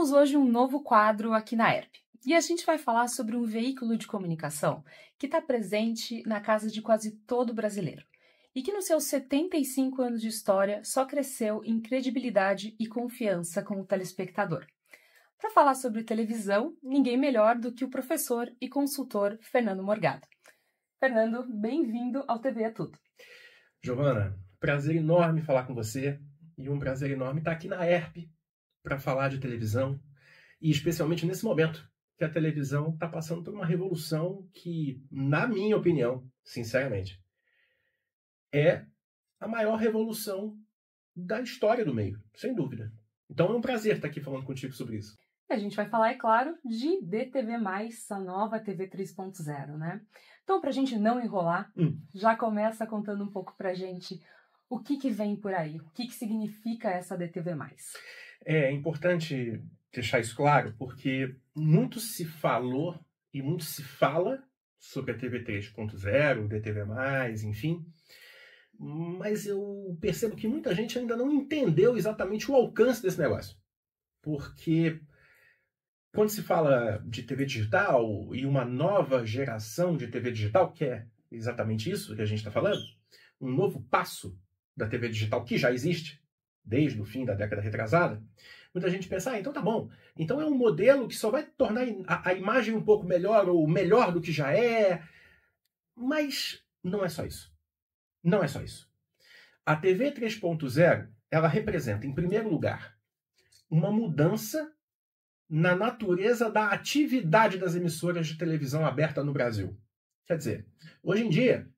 Temos hoje um novo quadro aqui na ERP e a gente vai falar sobre um veículo de comunicação que está presente na casa de quase todo brasileiro e que nos seus 75 anos de história só cresceu em credibilidade e confiança com o telespectador. Para falar sobre televisão, ninguém melhor do que o professor e consultor Fernando Morgado. Fernando, bem-vindo ao TV é Tudo. Giovana, prazer enorme falar com você e um prazer enorme estar aqui na ERP para falar de televisão e especialmente nesse momento que a televisão está passando por uma revolução que, na minha opinião, sinceramente, é a maior revolução da história do meio, sem dúvida. Então é um prazer estar aqui falando contigo sobre isso. A gente vai falar, é claro, de DTV+, a nova TV 3.0, né? Então, para a gente não enrolar, já começa contando um pouco para a gente o que vem por aí, o que significa essa DTV+. É importante deixar isso claro, porque muito se falou e muito se fala sobre a TV 3.0, DTV+, enfim, mas eu percebo que muita gente ainda não entendeu exatamente o alcance desse negócio. Porque quando se fala de TV digital e uma nova geração de TV digital, que é exatamente isso que a gente está falando, um novo passo da TV digital que já existe desde o fim da década retrasada, muita gente pensa, então tá bom, então é um modelo que só vai tornar a imagem um pouco melhor ou melhor do que já é, mas não é só isso. Não é só isso. A TV 3.0, ela representa, em primeiro lugar, uma mudança na natureza da atividade das emissoras de televisão aberta no Brasil. Quer dizer, hoje em dia,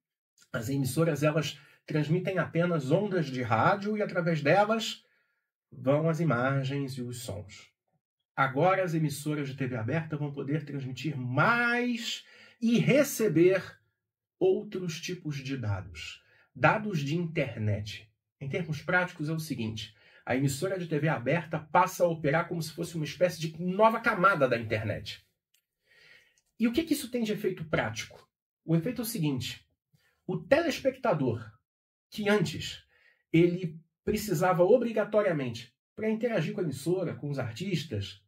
as emissoras elas transmitem apenas ondas de rádio e através delas vão as imagens e os sons. Agora as emissoras de TV aberta vão poder transmitir mais e receber outros tipos de dados. Dados de internet. Em termos práticos é o seguinte: a emissora de TV aberta passa a operar como se fosse uma espécie de nova camada da internet. E o que isso tem de efeito prático? O efeito é o seguinte: o telespectador, que antes ele precisava obrigatoriamente, para interagir com a emissora, com os artistas,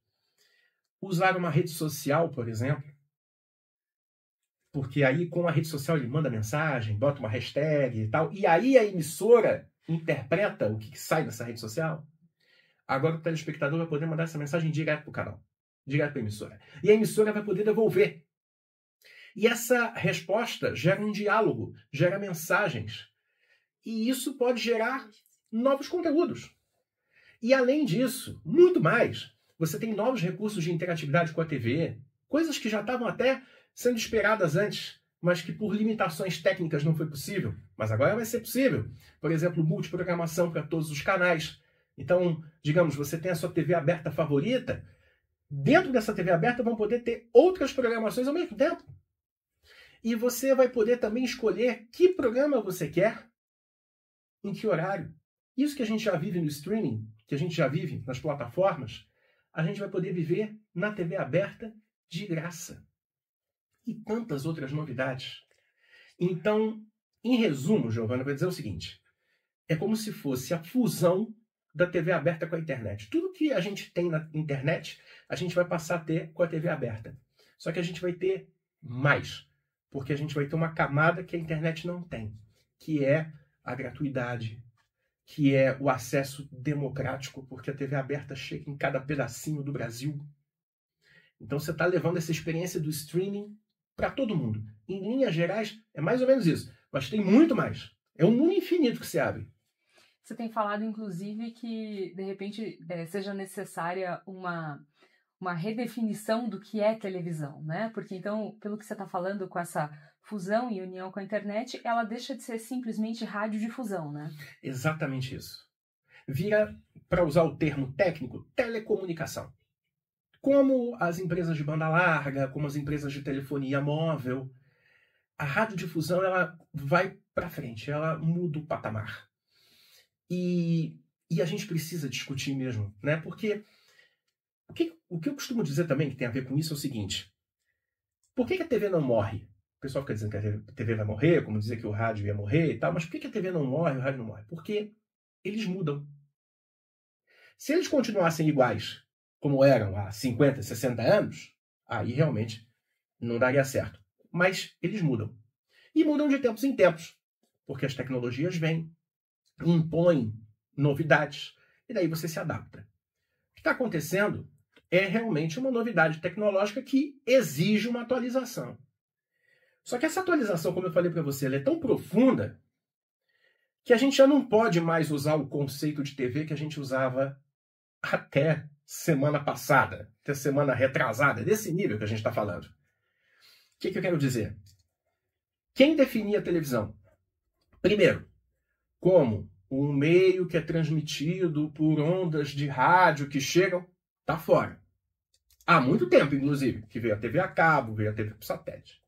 usar uma rede social, por exemplo, porque aí com a rede social ele manda mensagem, bota uma hashtag e tal, e aí a emissora interpreta o que sai dessa rede social. Agora o telespectador vai poder mandar essa mensagem direto para o canal, direto para a emissora. E a emissora vai poder devolver. E essa resposta gera um diálogo, gera mensagens. E isso pode gerar novos conteúdos. E além disso, muito mais, você tem novos recursos de interatividade com a TV, coisas que já estavam até sendo esperadas antes, mas que por limitações técnicas não foi possível. Mas agora vai ser possível. Por exemplo, multiprogramação para todos os canais. Então, digamos, você tem a sua TV aberta favorita, dentro dessa TV aberta vão poder ter outras programações ao mesmo tempo. E você vai poder também escolher que programa você quer, em que horário. Isso que a gente já vive no streaming, que a gente já vive nas plataformas, a gente vai poder viver na TV aberta de graça. E tantas outras novidades. Então, em resumo, Giovana, eu vou dizer o seguinte: é como se fosse a fusão da TV aberta com a internet. Tudo que a gente tem na internet, a gente vai passar a ter com a TV aberta. Só que a gente vai ter mais, porque a gente vai ter uma camada que a internet não tem, que é a gratuidade, que é o acesso democrático, porque a TV aberta chega em cada pedacinho do Brasil. Então você está levando essa experiência do streaming para todo mundo. Em linhas gerais, é mais ou menos isso. Mas tem muito mais. É um mundo infinito que se abre. Você tem falado, inclusive, que, de repente, seja necessária uma redefinição do que é televisão, né? Porque, então, pelo que você está falando, com essa fusão e união com a internet, ela deixa de ser simplesmente radiodifusão, né? Exatamente isso. Vira, para usar o termo técnico, telecomunicação. Como as empresas de banda larga, como as empresas de telefonia móvel, a radiodifusão ela vai para frente, ela muda o patamar. E a gente precisa discutir mesmo, né? Porque o que eu costumo dizer também que tem a ver com isso é o seguinte: por que a TV não morre? O pessoal fica dizendo que a TV vai morrer, como dizer que o rádio ia morrer e tal, mas por que a TV não morre e o rádio não morre? Porque eles mudam. Se eles continuassem iguais, como eram há 50, 60 anos, aí realmente não daria certo. Mas eles mudam. E mudam de tempos em tempos, porque as tecnologias vêm, impõem novidades, e daí você se adapta. O que está acontecendo é realmente uma novidade tecnológica que exige uma atualização. Só que essa atualização, como eu falei para você, ela é tão profunda que a gente já não pode mais usar o conceito de TV que a gente usava até semana passada, até semana retrasada, desse nível que a gente está falando. O que eu quero dizer? Quem definia a televisão? Primeiro, como um meio que é transmitido por ondas de rádio que chegam, está fora. Há muito tempo, inclusive, que veio a TV a cabo, veio a TV por satélite.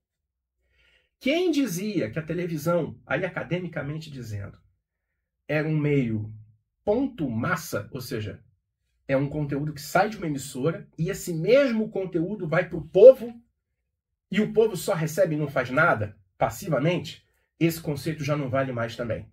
Quem dizia que a televisão, aí academicamente dizendo, era um meio ponto massa, ou seja, é um conteúdo que sai de uma emissora e esse mesmo conteúdo vai para o povo e o povo só recebe e não faz nada, passivamente, esse conceito já não vale mais também.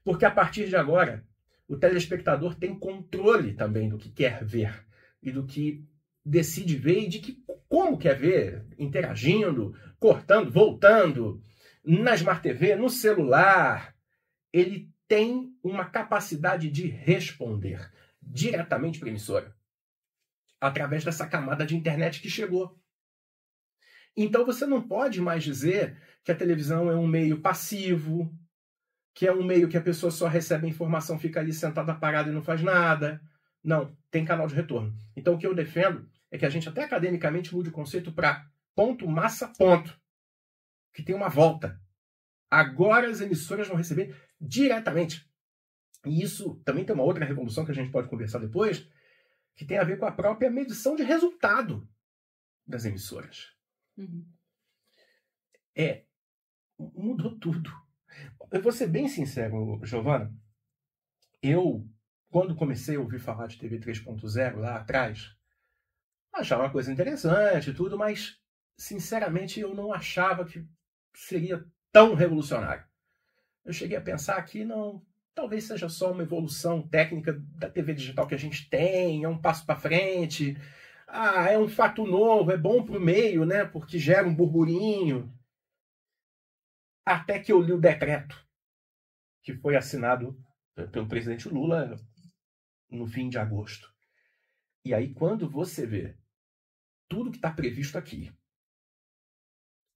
Porque a partir de agora, o telespectador tem controle também do que quer ver e do que decide ver e de que, como quer ver, interagindo, cortando, voltando, na Smart TV, no celular. Ele tem uma capacidade de responder diretamente para a emissora, através dessa camada de internet que chegou. Então você não pode mais dizer que a televisão é um meio passivo, que é um meio que a pessoa só recebe a informação, fica ali sentada parada e não faz nada. Não, tem canal de retorno. Então o que eu defendo é que a gente até academicamente mude o conceito para ponto, massa, ponto. Que tem uma volta. Agora as emissoras vão receber diretamente. E isso também tem uma outra revolução que a gente pode conversar depois, que tem a ver com a própria medição de resultado das emissoras. Uhum. Mudou tudo. Eu vou ser bem sincero, Giovana. Eu, quando comecei a ouvir falar de TV 3.0 lá atrás, achava uma coisa interessante e tudo, mas, sinceramente, eu não achava que seria tão revolucionário. Eu cheguei a pensar que não, talvez seja só uma evolução técnica da TV digital que a gente tem, é um passo para frente, é um fato novo, é bom para o meio, né? Porque gera um burburinho. Até que eu li o decreto que foi assinado pelo presidente Lula no fim de agosto. E aí, quando você vê tudo que está previsto aqui,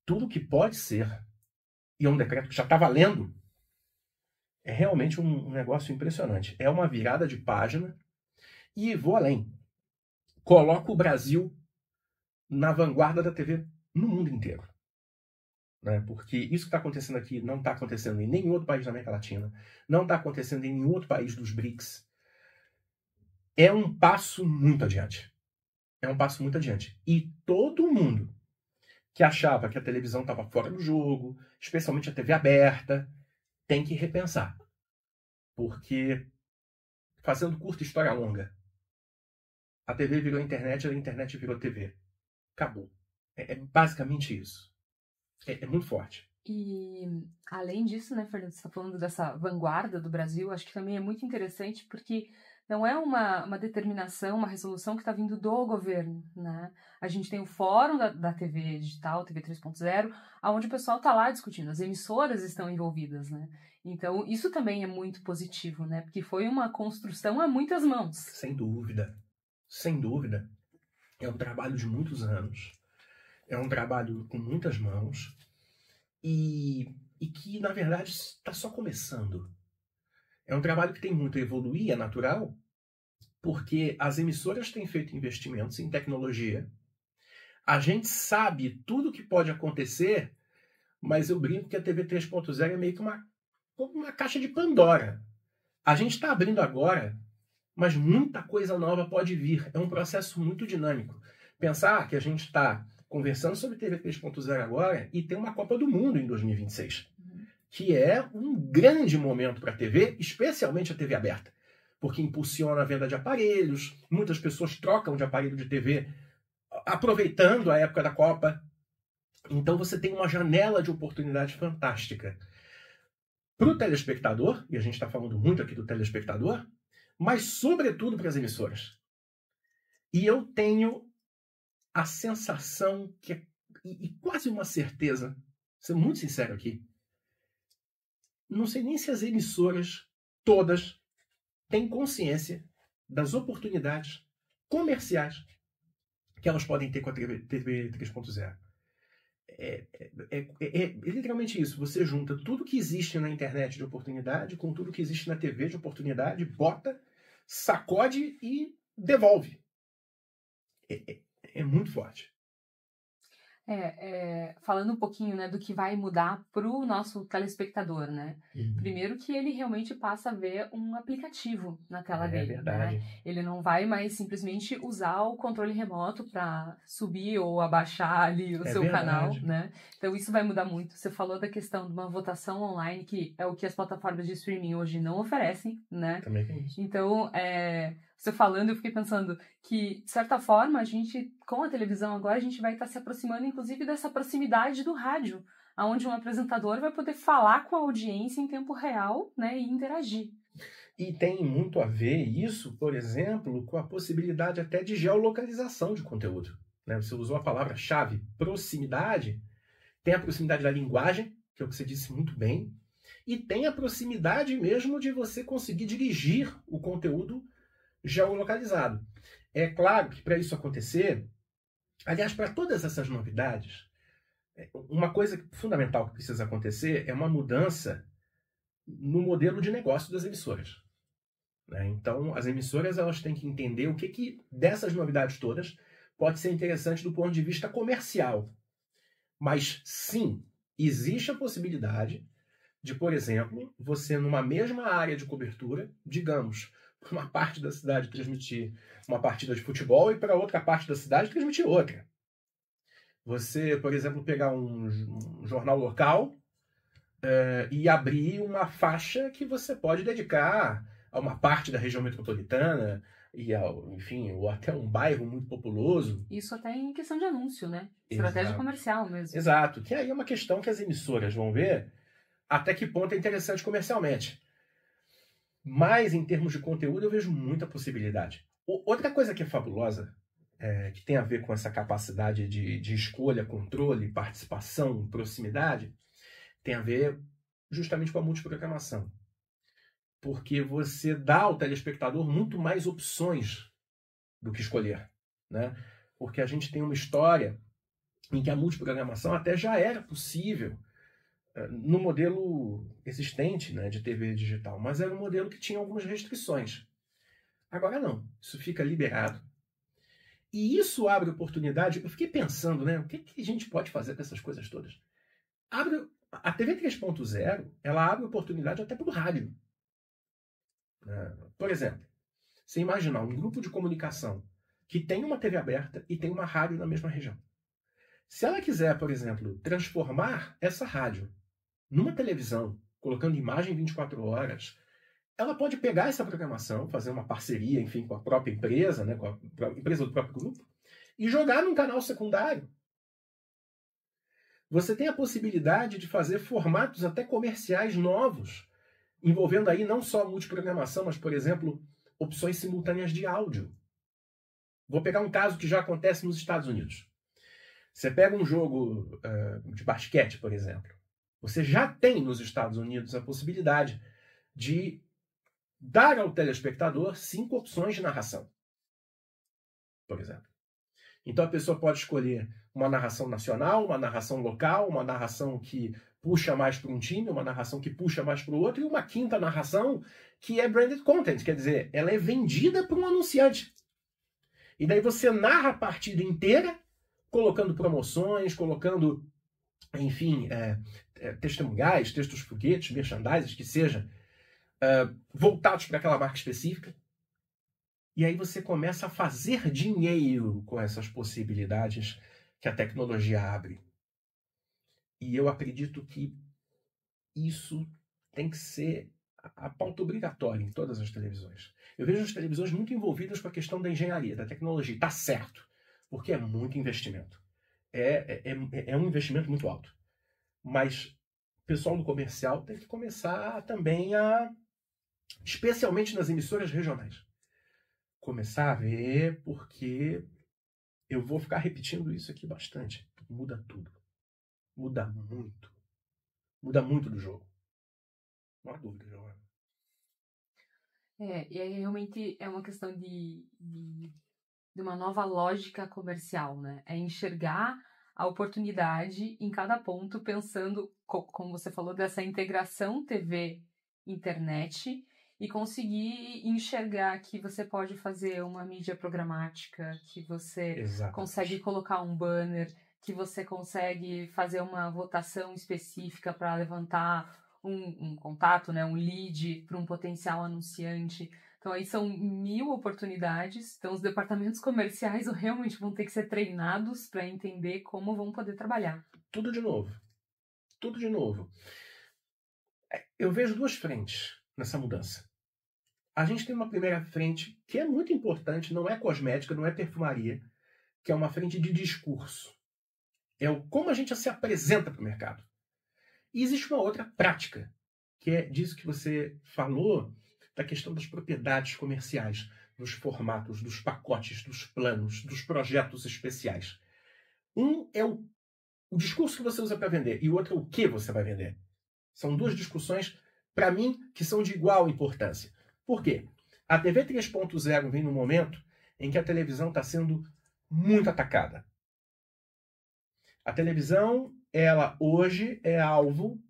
tudo que pode ser, e é um decreto que já está valendo, é realmente um negócio impressionante. É uma virada de página e vou além. Coloca o Brasil na vanguarda da TV no mundo inteiro. Né? Porque isso que está acontecendo aqui não está acontecendo em nenhum outro país da América Latina, não está acontecendo em nenhum outro país dos BRICS. É um passo muito adiante. É um passo muito adiante. E todo mundo que achava que a televisão estava fora do jogo, especialmente a TV aberta, tem que repensar. Porque, fazendo curta história longa, a TV virou internet, a internet virou TV. Acabou. É basicamente isso. É muito forte. E, além disso, né, Fernando, você está falando dessa vanguarda do Brasil, acho que também é muito interessante porque não é uma determinação, uma resolução que está vindo do governo, né? A gente tem o fórum da TV digital, TV 3.0, onde o pessoal está lá discutindo, as emissoras estão envolvidas, né? Então, isso também é muito positivo, né? Porque foi uma construção a muitas mãos. Sem dúvida. Sem dúvida. É um trabalho de muitos anos. É um trabalho com muitas mãos. E que, na verdade, está só começando. É um trabalho que tem muito a evoluir, é natural, porque as emissoras têm feito investimentos em tecnologia. A gente sabe tudo que pode acontecer, mas eu brinco que a TV 3.0 é meio que uma caixa de Pandora. A gente está abrindo agora, mas muita coisa nova pode vir. É um processo muito dinâmico. Pensar que a gente está conversando sobre TV 3.0 agora e tem uma Copa do Mundo em 2026. Que é um grande momento para a TV, especialmente a TV aberta, porque impulsiona a venda de aparelhos, muitas pessoas trocam de aparelho de TV aproveitando a época da Copa. Então você tem uma janela de oportunidade fantástica para o telespectador, e a gente está falando muito aqui do telespectador, mas sobretudo para as emissoras. E eu tenho a sensação e quase uma certeza, vou ser muito sincero aqui, não sei nem se as emissoras todas têm consciência das oportunidades comerciais que elas podem ter com a TV 3.0. É literalmente isso. Você junta tudo que existe na internet de oportunidade com tudo que existe na TV de oportunidade, bota, sacode e devolve. É muito forte. Falando um pouquinho, né, do que vai mudar para o nosso telespectador, né? Primeiro que ele realmente passa a ver um aplicativo na tela dele. É verdade. Né? Ele não vai mais simplesmente usar o controle remoto para subir ou abaixar ali o seu verdade. canal, né? Então isso vai mudar muito. Você falou da questão de uma votação online, que é o que as plataformas de streaming hoje não oferecem, né? Também tem isso. Então, você falando, eu fiquei pensando que, de certa forma, a gente, com a televisão agora, a gente vai estar se aproximando, inclusive, dessa proximidade do rádio, onde um apresentador vai poder falar com a audiência em tempo real, né, e interagir. E tem muito a ver isso, por exemplo, com a possibilidade até de geolocalização de conteúdo. Né? Você usou a palavra-chave proximidade, tem a proximidade da linguagem, que é o que você disse muito bem, e tem a proximidade mesmo de você conseguir dirigir o conteúdo geolocalizado. É claro que para isso acontecer, aliás, para todas essas novidades, uma coisa fundamental que precisa acontecer é uma mudança no modelo de negócio das emissoras. Né? Então, as emissoras elas têm que entender o que dessas novidades todas pode ser interessante do ponto de vista comercial. Mas, sim, existe a possibilidade de, por exemplo, você numa mesma área de cobertura, digamos, para uma parte da cidade transmitir uma partida de futebol e para outra parte da cidade transmitir outra. Você, por exemplo, pegar um jornal local e abrir uma faixa que você pode dedicar a uma parte da região metropolitana e enfim, ou até um bairro muito populoso. Isso até em questão de anúncio, né? Estratégia comercial mesmo. Exato, que aí é uma questão que as emissoras vão ver até que ponto é interessante comercialmente. Mas, em termos de conteúdo, eu vejo muita possibilidade. Outra coisa que é fabulosa, que tem a ver com essa capacidade de escolha, controle, participação, proximidade, tem a ver justamente com a multiprogramação. Porque você dá ao telespectador muito mais opções do que escolher. Né? Porque a gente tem uma história em que a multiprogramação até já era possível no modelo existente, né, de TV digital, mas era um modelo que tinha algumas restrições. Agora não, isso fica liberado. E isso abre oportunidade, eu fiquei pensando, né, o que a gente pode fazer com essas coisas todas? A TV 3.0, ela abre oportunidade até para o rádio. Por exemplo, você imaginar um grupo de comunicação que tem uma TV aberta e tem uma rádio na mesma região. Se ela quiser, por exemplo, transformar essa rádio numa televisão, colocando imagem 24 horas, ela pode pegar essa programação, fazer uma parceria, enfim, com a própria empresa, né, com a empresa do próprio grupo, e jogar num canal secundário. Você tem a possibilidade de fazer formatos até comerciais novos, envolvendo aí não só multiprogramação, mas, por exemplo, opções simultâneas de áudio. Vou pegar um caso que já acontece nos Estados Unidos. Você pega um jogo de basquete, por exemplo. Você já tem nos Estados Unidos a possibilidade de dar ao telespectador 5 opções de narração, por exemplo. Então a pessoa pode escolher uma narração nacional, uma narração local, uma narração que puxa mais para um time, uma narração que puxa mais para o outro, e uma quinta narração que é branded content, quer dizer, ela é vendida por um anunciante. E daí você narra a partida inteira, colocando promoções, colocando, enfim, testemunhais, textos foguetes, merchandises, que seja, voltados para aquela marca específica. E aí você começa a fazer dinheiro com essas possibilidades que a tecnologia abre. E eu acredito que isso tem que ser a pauta obrigatória em todas as televisões. Eu vejo as televisões muito envolvidas com a questão da engenharia, da tecnologia. Está certo, porque é muito investimento. É um investimento muito alto. Mas o pessoal do comercial tem que começar também especialmente nas emissoras regionais, começar a ver, porque eu vou ficar repetindo isso aqui bastante. Muda tudo. Muda muito. Muda muito do jogo. Não há dúvida, Giovana. E aí realmente é uma questão de uma nova lógica comercial, né? É enxergar a oportunidade em cada ponto, pensando, como você falou, dessa integração TV-internet e conseguir enxergar que você pode fazer uma mídia programática, que você consegue colocar um banner, que você consegue fazer uma votação específica para levantar um contato, né, um lead para um potencial anunciante. Então aí são 1000 oportunidades. Então os departamentos comerciais realmente vão ter que ser treinados para entender como vão poder trabalhar. Tudo de novo. Tudo de novo. Eu vejo duas frentes nessa mudança. A gente tem uma primeira frente que é muito importante, não é cosmética, não é perfumaria, que é uma frente de discurso. É como a gente se apresenta para o mercado. E existe uma outra prática, que é disso que você falou, da questão das propriedades comerciais, dos formatos, dos pacotes, dos planos, dos projetos especiais. Um é o discurso que você usa para vender e o outro é o que você vai vender. São duas discussões, para mim, que são de igual importância. Por quê? A TV 3.0 vem num momento em que a televisão está sendo muito atacada. A televisão, ela hoje é alvo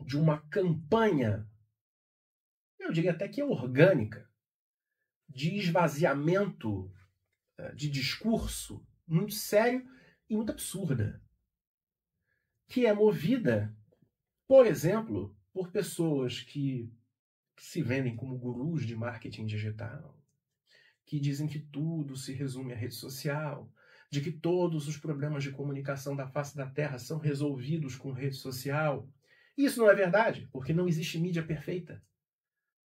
de uma campanha, eu diria até que orgânica, de esvaziamento de discurso muito sério e muito absurda, que é movida, por exemplo, por pessoas que se vendem como gurus de marketing digital, que dizem que tudo se resume à rede social, de que todos os problemas de comunicação da face da Terra são resolvidos com rede social. Isso não é verdade, porque não existe mídia perfeita.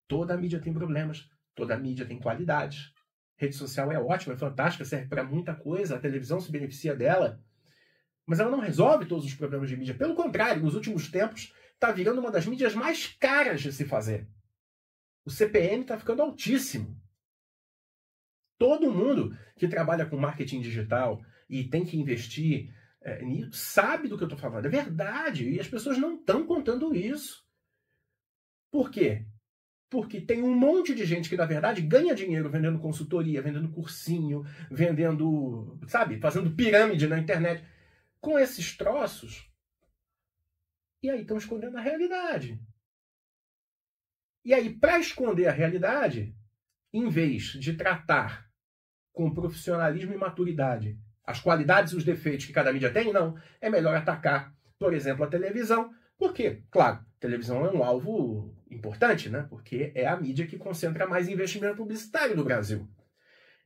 Toda mídia tem problemas, toda mídia tem qualidades. Rede social é ótima, é fantástica, serve para muita coisa, a televisão se beneficia dela, mas ela não resolve todos os problemas de mídia. Pelo contrário, nos últimos tempos, está virando uma das mídias mais caras de se fazer. O CPM está ficando altíssimo. Todo mundo que trabalha com marketing digital e tem que investir nisso sabe do que eu estou falando. É verdade. E as pessoas não estão contando isso. Por quê? Porque tem um monte de gente que, na verdade, ganha dinheiro vendendo consultoria, vendendo cursinho, vendendo, sabe, fazendo pirâmide na internet com esses troços. E aí estão escondendo a realidade. E aí, para esconder a realidade, em vez de tratar com profissionalismo e maturidade as qualidades e os defeitos que cada mídia tem, não. É melhor atacar, por exemplo, a televisão. Por quê? Claro, a televisão é um alvo importante, né? Porque é a mídia que concentra mais investimento publicitário no Brasil.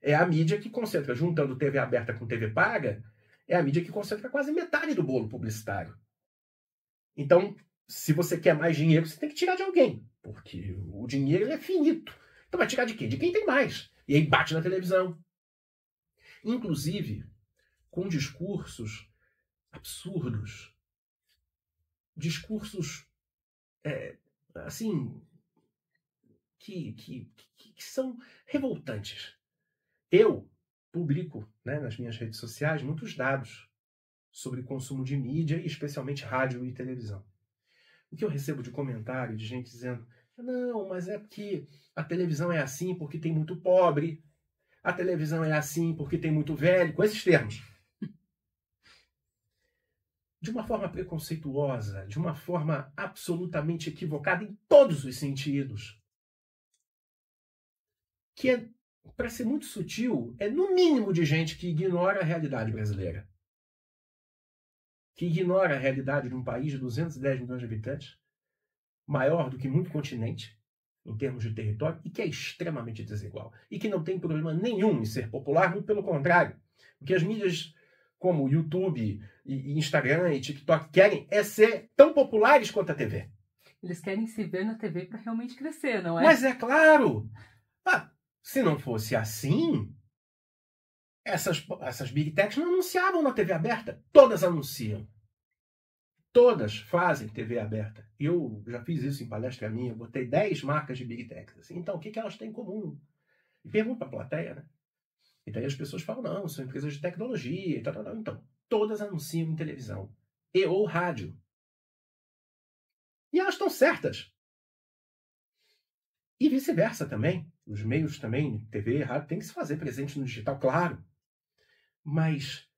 É a mídia que concentra, juntando TV aberta com TV paga, é a mídia que concentra quase metade do bolo publicitário. Então, se você quer mais dinheiro, você tem que tirar de alguém, porque o dinheiro é finito. Então vai tirar de quem? De quem tem mais. E aí bate na televisão. Inclusive, com discursos absurdos. Discursos, assim, que são revoltantes. Eu publico, né, nas minhas redes sociais muitos dados sobre consumo de mídia, e especialmente rádio e televisão. O que eu recebo de comentário de gente dizendo: não, mas é porque a televisão é assim porque tem muito pobre, a televisão é assim porque tem muito velho, com esses termos. De uma forma preconceituosa, de uma forma absolutamente equivocada em todos os sentidos. Que é, para ser muito sutil, é no mínimo de gente que ignora a realidade brasileira. Que ignora a realidade de um país de 210 milhões de habitantes, maior do que muito continente, em termos de território, e que é extremamente desigual. E que não tem problema nenhum em ser popular, muito pelo contrário. O que as mídias como YouTube, e Instagram e TikTok querem é ser tão populares quanto a TV. Eles querem se ver na TV para realmente crescer, não é? Mas é claro! Se não fosse assim, essas Big Techs não anunciavam na TV aberta. Todas anunciam. Todas fazem TV aberta. Eu já fiz isso em palestra minha, eu botei 10 marcas de Big Techs. Assim. Então, o que elas têm em comum? E pergunta para a plateia, né? E daí as pessoas falam, não, são empresas de tecnologia e tal, tal, tal. Então, todas anunciam em televisão e ou rádio. E elas estão certas. E vice-versa também. Os meios também, TV, rádio, tem que se fazer presente no digital, claro. Mas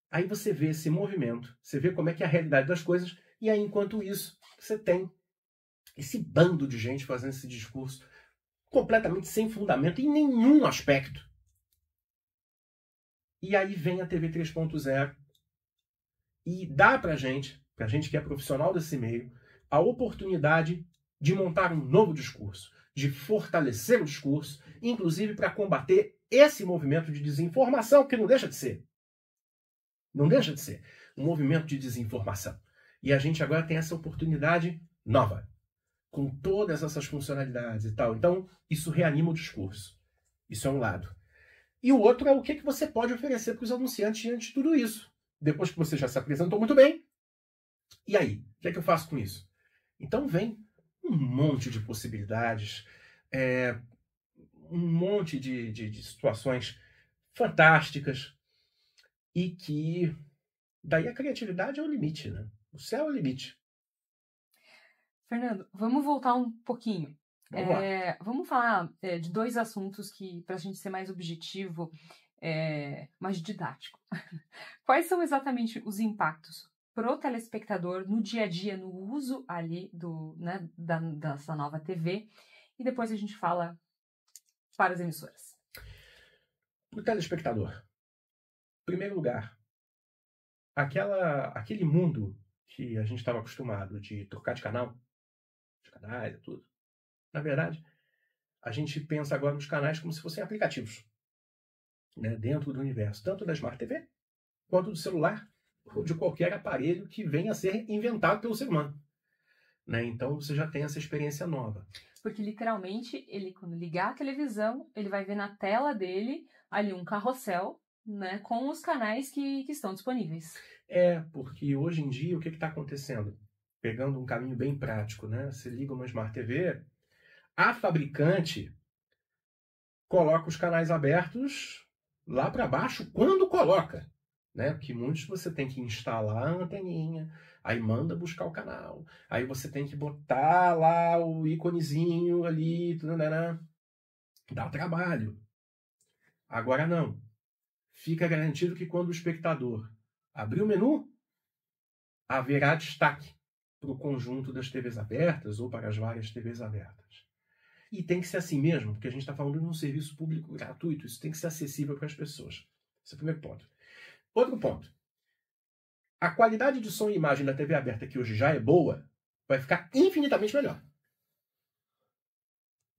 aí você vê esse movimento, você vê como é que é a realidade das coisas, e aí, enquanto isso, você tem esse bando de gente fazendo esse discurso completamente sem fundamento em nenhum aspecto. E aí vem a TV 3.0 e dá pra gente que é profissional desse meio, a oportunidade de montar um novo discurso, de fortalecer o discurso, inclusive para combater esse movimento de desinformação, que não deixa de ser. Não deixa de ser um movimento de desinformação. E a gente agora tem essa oportunidade nova, com todas essas funcionalidades e tal. Então, isso reanima o discurso. Isso é um lado. E o outro é o que você pode oferecer para os anunciantes diante de tudo isso. Depois que você já se apresentou muito bem, e aí? O que é que eu faço com isso? Então vem um monte de possibilidades, um monte de situações fantásticas, e que daí a criatividade é o limite, né? O céu é o limite. Fernando, vamos voltar um pouquinho. Vamos lá. Vamos falar de dois assuntos que, para a gente ser mais objetivo, mais didático. Quais são exatamente os impactos pro telespectador no dia a dia, no uso ali dessa nova TV? E depois a gente fala para as emissoras. Para o telespectador, em primeiro lugar, aquele mundo que a gente estava acostumado de trocar de canal, de canais e tudo. Na verdade, a gente pensa agora nos canais como se fossem aplicativos, né, dentro do universo, tanto da Smart TV, quanto do celular, ou de qualquer aparelho que venha a ser inventado pelo ser humano. Né? Então você já tem essa experiência nova. Porque literalmente, ele quando ligar a televisão, ele vai ver na tela dele ali um carrossel, né, com os canais que estão disponíveis. Porque hoje em dia o que está acontecendo? Pegando um caminho bem prático, né? Você liga uma Smart TV, a fabricante coloca os canais abertos lá para baixo quando coloca, né? Porque muitos você tem que instalar a anteninha, aí manda buscar o canal, aí você tem que botar lá o íconezinho ali, tudo, né? Dá trabalho. Agora não. Fica garantido que quando o espectador abrir o menu, haverá destaque para o conjunto das TVs abertas ou para as várias TVs abertas. E tem que ser assim mesmo, porque a gente está falando de um serviço público gratuito, isso tem que ser acessível para as pessoas. Esse é o primeiro ponto. Outro ponto. A qualidade de som e imagem da TV aberta, que hoje já é boa, vai ficar infinitamente melhor.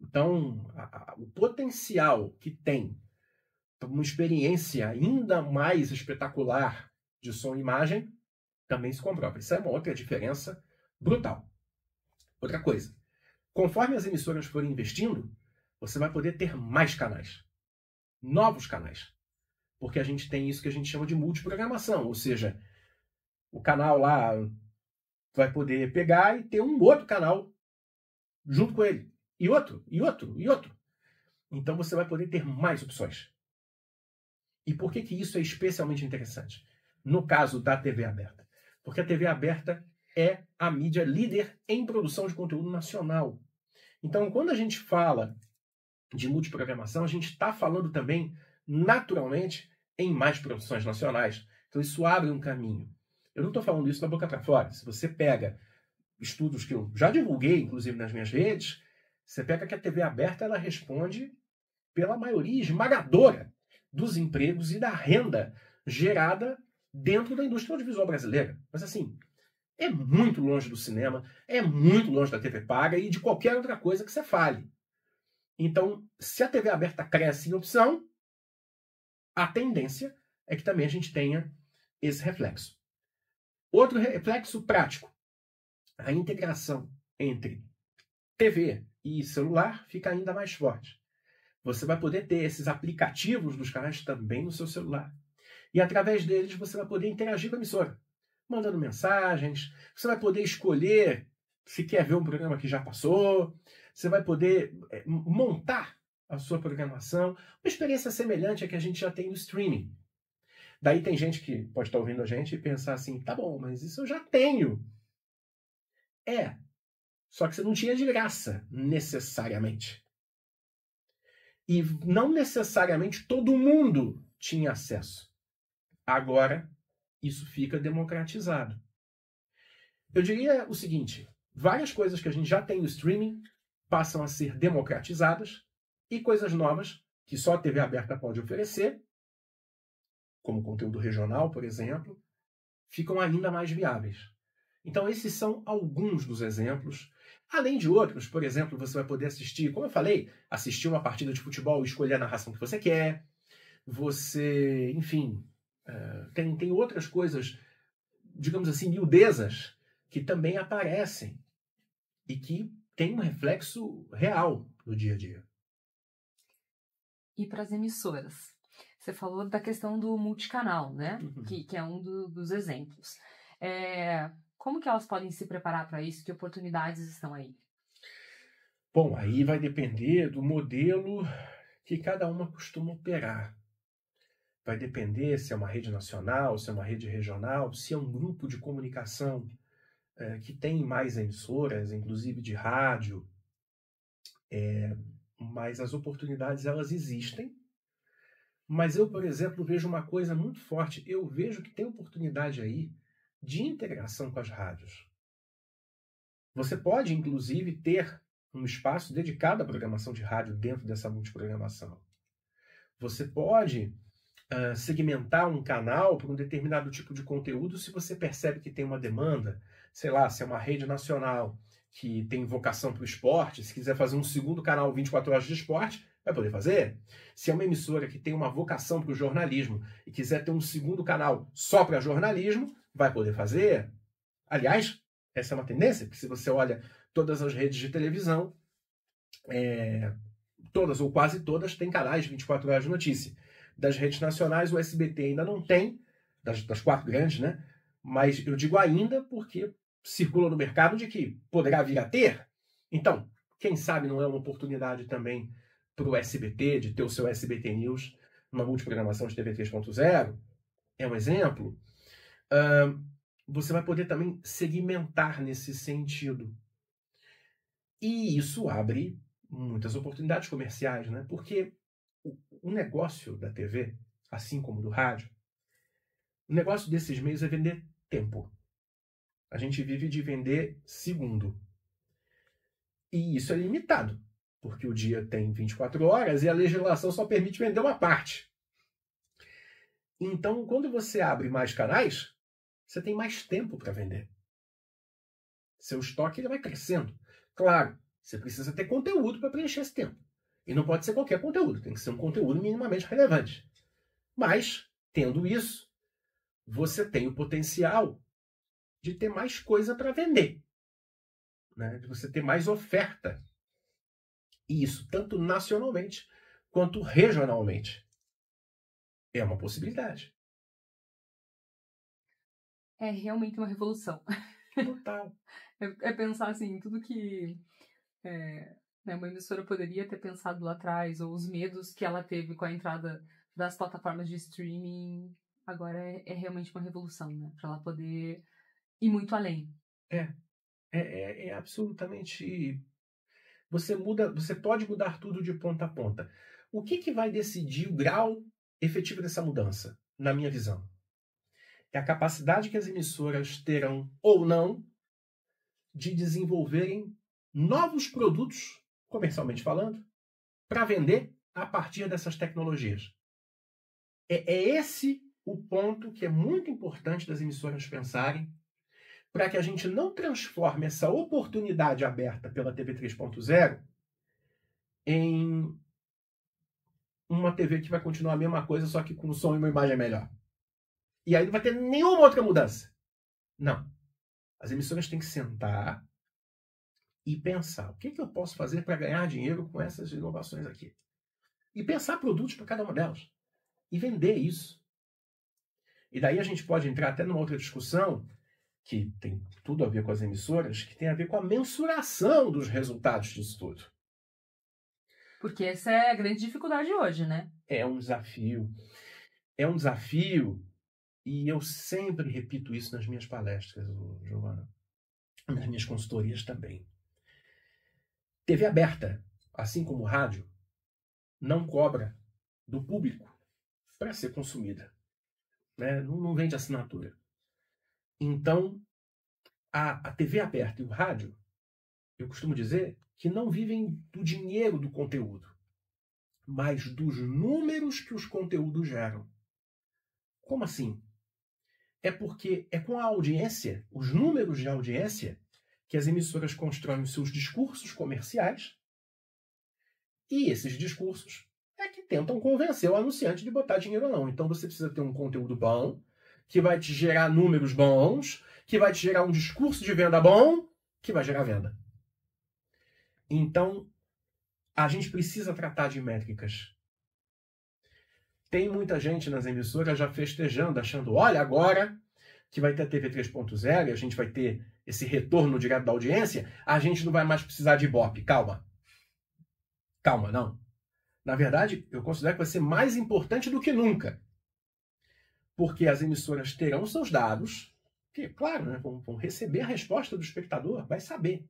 Então, o potencial que tem para uma experiência ainda mais espetacular de som e imagem também se comprova. Isso é uma outra diferença brutal. Outra coisa. Conforme as emissoras forem investindo, você vai poder ter mais canais. Novos canais. Porque a gente tem isso que a gente chama de multiprogramação. Ou seja, o canal lá vai poder pegar e ter um outro canal junto com ele. E outro, e outro, e outro. Então você vai poder ter mais opções. E por que isso é especialmente interessante? No caso da TV aberta. Porque a TV aberta é a mídia líder em produção de conteúdo nacional. Então, quando a gente fala de multiprogramação, a gente está falando também, naturalmente, em mais produções nacionais. Então, isso abre um caminho. Eu não estou falando isso da boca para fora. Se você pega estudos que eu já divulguei, inclusive nas minhas redes, você pega que a TV aberta ela responde pela maioria esmagadora dos empregos e da renda gerada dentro da indústria audiovisual brasileira. Mas assim, é muito longe do cinema, é muito longe da TV paga e de qualquer outra coisa que você fale. Então, se a TV aberta cresce em opção, a tendência é que também a gente tenha esse reflexo. Outro reflexo prático, a integração entre TV e celular fica ainda mais forte. Você vai poder ter esses aplicativos dos canais também no seu celular. E através deles você vai poder interagir com a emissora, mandando mensagens. Você vai poder escolher se quer ver um programa que já passou. Você vai poder montar a sua programação. Uma experiência semelhante à que a gente já tem no streaming. Daí tem gente que pode estar ouvindo a gente e pensar assim, tá bom, mas isso eu já tenho. Só que você não tinha de graça, necessariamente. E não necessariamente todo mundo tinha acesso. Agora, isso fica democratizado. Eu diria o seguinte, várias coisas que a gente já tem no streaming passam a ser democratizadas e coisas novas que só a TV aberta pode oferecer, como conteúdo regional, por exemplo, ficam ainda mais viáveis. Então, esses são alguns dos exemplos. Além de outros, por exemplo, você vai poder assistir, como eu falei, assistir uma partida de futebol e escolher a narração que você quer. Você, enfim, tem outras coisas, digamos assim, miudezas, que também aparecem e que têm um reflexo real no dia a dia. E para as emissoras? Você falou da questão do multicanal, né? Uhum. Que é um dos exemplos. Como que elas podem se preparar para isso? Que oportunidades estão aí? Bom, aí vai depender do modelo que cada uma costuma operar. Vai depender se é uma rede nacional, se é uma rede regional, se é um grupo de comunicação que tem mais emissoras, inclusive de rádio. Mas as oportunidades, elas existem. Mas eu, por exemplo, vejo uma coisa muito forte. Eu vejo que tem oportunidade aí de integração com as rádios. Você pode, inclusive, ter um espaço dedicado à programação de rádio dentro dessa multiprogramação. Você pode segmentar um canal para um determinado tipo de conteúdo se você percebe que tem uma demanda. Sei lá, se é uma rede nacional que tem vocação para o esporte, se quiser fazer um segundo canal 24 horas de esporte, vai poder fazer. Se é uma emissora que tem uma vocação para o jornalismo e quiser ter um segundo canal só para jornalismo, vai poder fazer. Aliás, essa é uma tendência, porque se você olha todas as redes de televisão, todas ou quase todas têm canais de 24 horas de notícia. Das redes nacionais, o SBT ainda não tem, das 4 grandes, né? Mas eu digo ainda porque circula no mercado de que poderá vir a ter. Então, quem sabe não é uma oportunidade também para o SBT, de ter o seu SBT News numa multiprogramação de TV 3.0. É um exemplo. Você vai poder também segmentar nesse sentido. E isso abre muitas oportunidades comerciais, né? Porque o negócio da TV, assim como do rádio, o negócio desses meios é vender tempo. A gente vive de vender segundo. E isso é limitado, porque o dia tem 24 horas e a legislação só permite vender uma parte. Então, quando você abre mais canais, você tem mais tempo para vender. Seu estoque ele vai crescendo. Claro, você precisa ter conteúdo para preencher esse tempo. E não pode ser qualquer conteúdo, tem que ser um conteúdo minimamente relevante. Mas, tendo isso, você tem o potencial de ter mais coisa para vender. Né? De você ter mais oferta. E isso tanto nacionalmente quanto regionalmente. É uma possibilidade. É realmente uma revolução. Total. É pensar assim, tudo que uma emissora poderia ter pensado lá atrás, ou os medos que ela teve com a entrada das plataformas de streaming, agora é realmente uma revolução, né? Para ela poder ir muito além. É absolutamente... Você pode mudar tudo de ponta a ponta. O que vai decidir o grau efetivo dessa mudança, na minha visão? É a capacidade que as emissoras terão ou não de desenvolverem novos produtos, comercialmente falando, para vender a partir dessas tecnologias. É esse o ponto que é muito importante das emissoras pensarem para que a gente não transforme essa oportunidade aberta pela TV 3.0 em uma TV que vai continuar a mesma coisa, só que com um som e uma imagem melhor. E aí não vai ter nenhuma outra mudança. Não. As emissoras têm que sentar e pensar o que eu posso fazer para ganhar dinheiro com essas inovações aqui. E pensar produtos para cada uma delas. E vender isso. E daí a gente pode entrar até numa outra discussão que tem tudo a ver com as emissoras, que tem a ver com a mensuração dos resultados disso tudo. Porque essa é a grande dificuldade hoje, né? É um desafio. É um desafio, e eu sempre repito isso nas minhas palestras, Giovana, nas minhas consultorias também. TV aberta, assim como rádio, não cobra do público para ser consumida, né? Não vende assinatura. Então, a TV aberta e o rádio, eu costumo dizer que não vivem do dinheiro do conteúdo, mas dos números que os conteúdos geram. Como assim? É porque é com a audiência, os números de audiência, que as emissoras constroem os seus discursos comerciais, e esses discursos é que tentam convencer o anunciante de botar dinheiro ou não. Então você precisa ter um conteúdo bom, que vai te gerar números bons, que vai te gerar um discurso de venda bom, que vai gerar venda. Então, a gente precisa tratar de métricas. Tem muita gente nas emissoras já festejando, achando, olha, agora que vai ter a TV 3.0 e a gente vai ter esse retorno direto da audiência, a gente não vai mais precisar de Ibope. Calma. Calma, não. Na verdade, eu considero que vai ser mais importante do que nunca. Porque as emissoras terão seus dados, que, claro, né, vão receber a resposta do espectador, vai saber.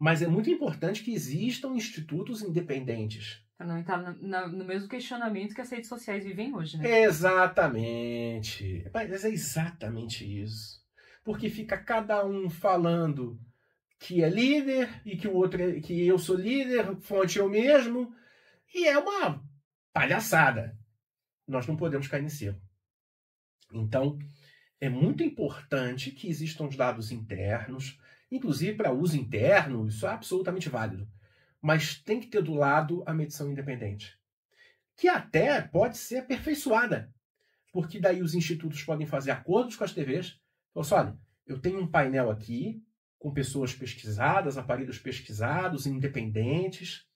Mas é muito importante que existam institutos independentes. Para não entrar no mesmo questionamento que as redes sociais vivem hoje, né? Exatamente. Mas é exatamente isso. Porque fica cada um falando que é líder e que o outro que eu sou líder, fonte eu mesmo, e é uma palhaçada. Nós não podemos cair nesse erro. Então, é muito importante que existam os dados internos, inclusive para uso interno, isso é absolutamente válido. Mas tem que ter do lado a medição independente, que até pode ser aperfeiçoada, porque daí os institutos podem fazer acordos com as TVs. Então, olha, eu tenho um painel aqui com pessoas pesquisadas, aparelhos pesquisados, independentes,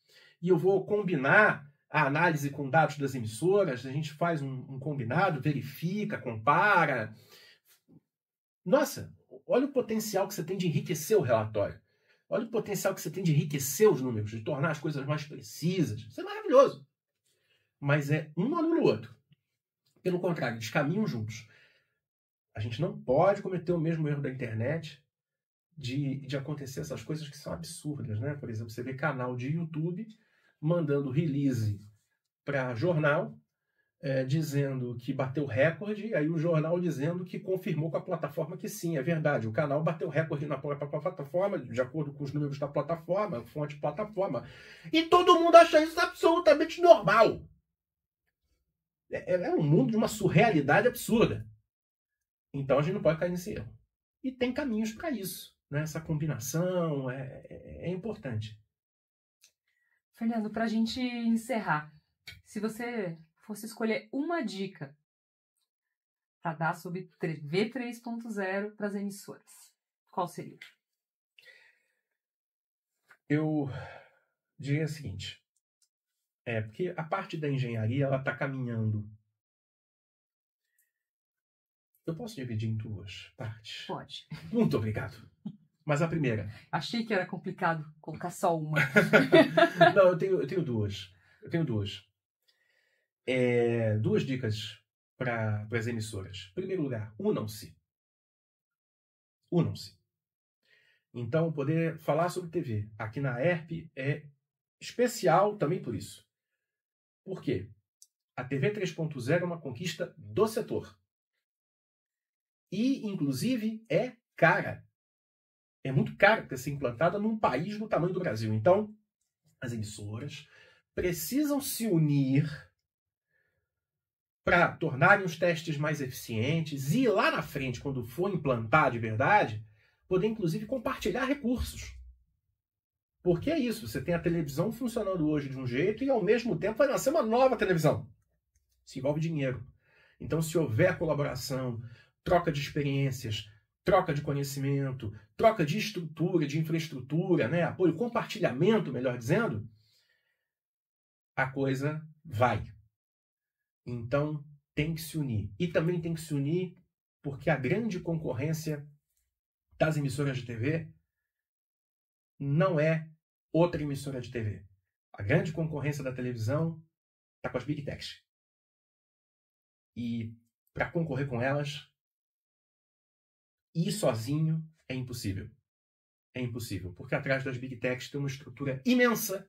e eu vou combinar a análise com dados das emissoras, a gente faz um combinado, verifica, compara. Nossa, olha o potencial que você tem de enriquecer o relatório. Olha o potencial que você tem de enriquecer os números, de tornar as coisas mais precisas. Isso é maravilhoso. Mas é um anula o outro. Pelo contrário, eles caminham juntos. A gente não pode cometer o mesmo erro da internet de acontecer essas coisas que são absurdas, né? Por exemplo, você vê canal de YouTube mandando release para jornal, dizendo que bateu recorde, aí o jornal dizendo que confirmou com a plataforma que sim, é verdade. O canal bateu recorde na própria plataforma, de acordo com os números da plataforma, fonte plataforma. E todo mundo acha isso absolutamente normal. É um mundo de uma surrealidade absurda. Então a gente não pode cair nesse erro. E tem caminhos para isso. Né? Essa combinação é importante. Fernando, para a gente encerrar, se você fosse escolher uma dica para dar sobre TV 3.0 para as emissoras, qual seria? Eu diria o seguinte, porque a parte da engenharia ela está caminhando. Eu posso dividir em duas partes? Pode. Muito obrigado. Mas a primeira. Achei que era complicado colocar só uma. Não, eu tenho duas. Duas dicas para as emissoras. Em primeiro lugar, unam-se. Unam-se. Então, poder falar sobre TV aqui na ERP é especial também por isso. Por quê? A TV 3.0 é uma conquista do setor. E, inclusive, é cara. É muito caro para ser implantada num país do tamanho do Brasil. Então, as emissoras precisam se unir para tornarem os testes mais eficientes e lá na frente, quando for implantar de verdade, poder inclusive compartilhar recursos. Porque é isso, você tem a televisão funcionando hoje de um jeito e ao mesmo tempo vai nascer uma nova televisão. Se envolve dinheiro. Então, se houver colaboração, troca de experiências, troca de conhecimento, troca de estrutura, de infraestrutura, né? Apoio, compartilhamento, melhor dizendo, a coisa vai. Então, tem que se unir. E também tem que se unir porque a grande concorrência das emissoras de TV não é outra emissora de TV. A grande concorrência da televisão está com as Big Techs. E para concorrer com elas, ir sozinho é impossível. É impossível, porque atrás das Big Techs tem uma estrutura imensa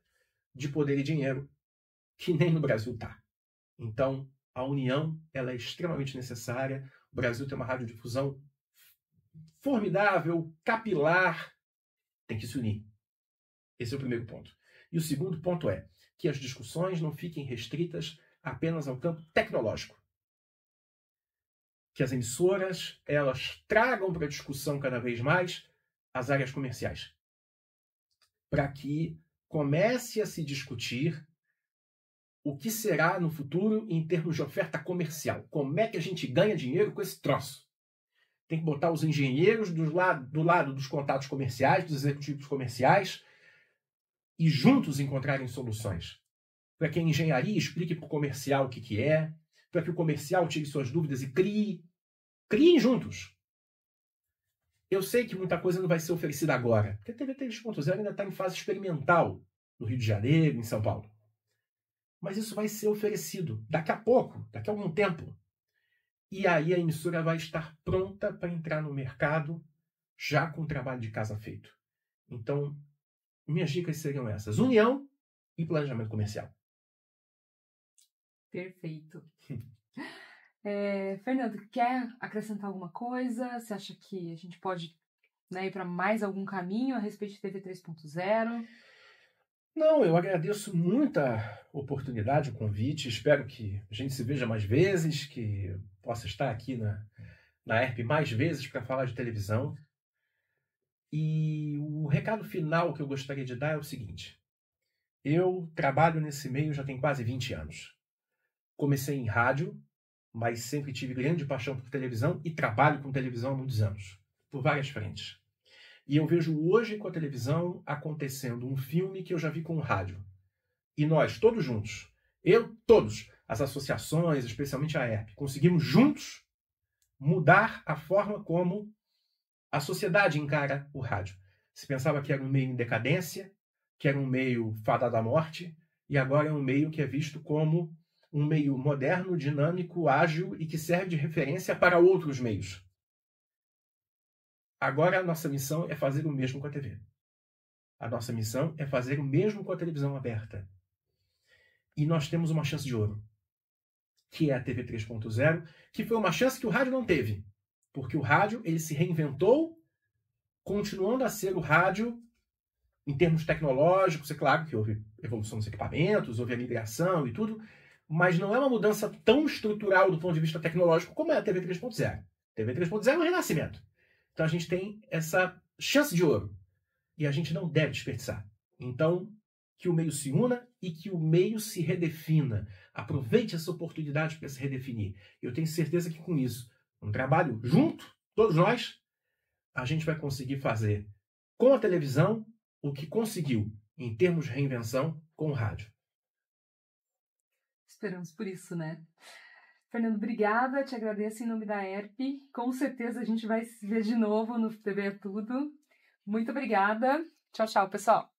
de poder e dinheiro que nem no Brasil está. Então, a união ela é extremamente necessária. O Brasil tem uma radiodifusão formidável, capilar, tem que se unir. Esse é o primeiro ponto. E o segundo ponto é que as discussões não fiquem restritas apenas ao campo tecnológico. Que as emissoras elas tragam para a discussão cada vez mais as áreas comerciais. Para que comece a se discutir o que será no futuro em termos de oferta comercial. Como é que a gente ganha dinheiro com esse troço? Tem que botar os engenheiros do lado dos contatos comerciais, dos executivos comerciais, e juntos encontrarem soluções. Para que a engenharia explique para o comercial o que é, para que o comercial tire suas dúvidas e criem juntos. Eu sei que muita coisa não vai ser oferecida agora, porque a TV 3.0 ainda está em fase experimental no Rio de Janeiro, em São Paulo. Mas isso vai ser oferecido daqui a pouco, daqui a algum tempo. E aí a emissora vai estar pronta para entrar no mercado já com o trabalho de casa feito. Então, minhas dicas seriam essas: união e planejamento comercial. Perfeito. Fernando, quer acrescentar alguma coisa? Você acha que a gente pode, ir para mais algum caminho a respeito de TV 3.0? Não, eu agradeço muito a oportunidade, o convite. Espero que a gente se veja mais vezes, que possa estar aqui na ERP mais vezes para falar de televisão. E o recado final que eu gostaria de dar é o seguinte. Eu trabalho nesse meio já tem quase 20 anos. Comecei em rádio, mas sempre tive grande paixão por televisão e trabalho com televisão há muitos anos, por várias frentes. E eu vejo hoje com a televisão acontecendo um filme que eu já vi com o rádio. E nós, todos juntos, todos, as associações, especialmente a ERP, conseguimos juntos mudar a forma como a sociedade encara o rádio. Se pensava que era um meio em decadência, que era um meio fadado à morte, e agora é um meio que é visto como um meio moderno, dinâmico, ágil e que serve de referência para outros meios. Agora a nossa missão é fazer o mesmo com a TV. A nossa missão é fazer o mesmo com a televisão aberta. E nós temos uma chance de ouro, que é a TV 3.0, que foi uma chance que o rádio não teve. Porque o rádio ele se reinventou, continuando a ser o rádio em termos tecnológicos. É claro que houve evolução dos equipamentos, houve a migração e tudo, mas não é uma mudança tão estrutural do ponto de vista tecnológico como é a TV 3.0. A TV 3.0 é um renascimento. Então a gente tem essa chance de ouro. E a gente não deve desperdiçar. Então, que o meio se una e que o meio se redefina. Aproveite essa oportunidade para se redefinir. Eu tenho certeza que com isso, um trabalho junto, todos nós, a gente vai conseguir fazer com a televisão o que conseguiu em termos de reinvenção com o rádio. Esperamos por isso, né? Fernando, obrigada, te agradeço em nome da ERP. Com certeza a gente vai se ver de novo no TV é Tudo. Muito obrigada. Tchau, tchau, pessoal.